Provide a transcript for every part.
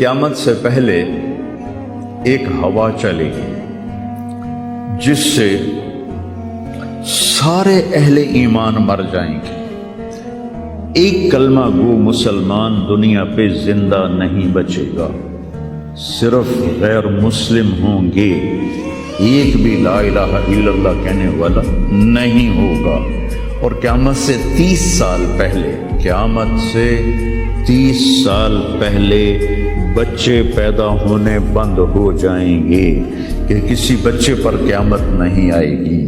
قیامت سے پہلے ایک ہوا چلے گی جس سے سارے اہل ایمان مر جائیں گے. ایک کلمہ گو مسلمان دنیا پہ زندہ نہیں بچے گا، صرف غیر مسلم ہوں گے. ایک بھی لا الہ الا اللہ کہنے والا نہیں ہوگا. اور قیامت سے 30 سال پہلے، قیامت سے 30 سال پہلے بچے پیدا ہونے بند ہو جائیں گے کہ کسی بچے پر قیامت نہیں آئے گی.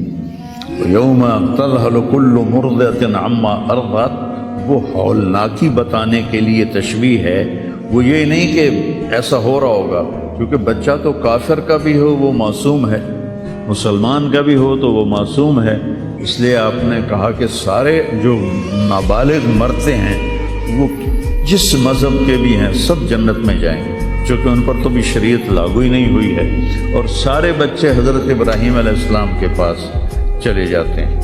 یوم تذہل کل مرضعۃ عما ارضعت، وہ ہولناکی بتانے کے لیے تشبیہ ہے. وہ یہ نہیں کہ ایسا ہو رہا ہوگا، کیونکہ بچہ تو کافر کا بھی ہو وہ معصوم ہے، مسلمان کا بھی ہو تو وہ معصوم ہے. اس لیے آپ نے کہا کہ سارے جو نابالغ مرتے ہیں وہ جس مذہب کے بھی ہیں سب جنت میں جائیں گے، چونکہ ان پر تو بھی شریعت لاگو ہی نہیں ہوئی ہے. اور سارے بچے حضرت ابراہیم علیہ السلام کے پاس چلے جاتے ہیں.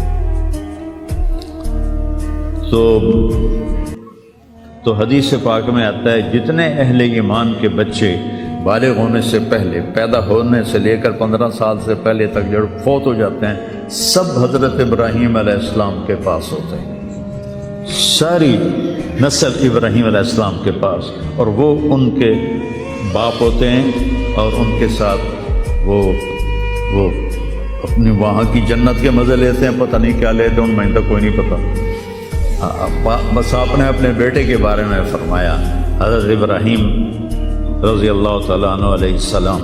تو حدیث پاک میں آتا ہے جتنے اہل ایمان کے بچے بالغ ہونے سے پہلے، پیدا ہونے سے لے کر 15 سال سے پہلے تک جو فوت ہو جاتے ہیں، سب حضرت ابراہیم علیہ السلام کے پاس ہوتے ہیں. ساری نسل ابراہیم علیہ السلام کے پاس، اور وہ ان کے باپ ہوتے ہیں، اور ان کے ساتھ وہ اپنی وہاں کی جنت کے مزے لیتے ہیں. پتہ نہیں کیا لیتے ہیں، ان میں تک کوئی نہیں پتہ. بس آپ نے اپنے بیٹے کے بارے میں فرمایا، حضرت ابراہیم رضی اللہ تعالیٰ عنہ علیہ السلام،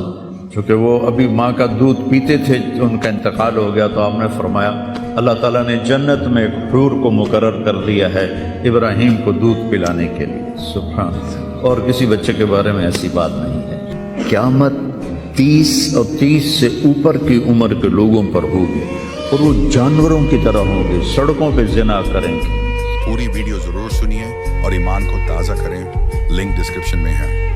چونکہ وہ ابھی ماں کا دودھ پیتے تھے، ان کا انتقال ہو گیا. تو آپ نے فرمایا اللہ تعالیٰ نے جنت میں ایک حور کو مقرر کر دیا ہے ابراہیم کو دودھ پلانے کے لیے. سبحان اللہ. اور کسی بچے کے بارے میں ایسی بات نہیں ہے. قیامت 30 اور 30 سے اوپر کی عمر کے لوگوں پر ہوگی، اور وہ جانوروں کی طرح ہوں گے، سڑکوں پہ زنا کریں گے. پوری ویڈیو ضرور سنیے اور ایمان کو تازہ کریں. لنک ڈسکرپشن میں ہے.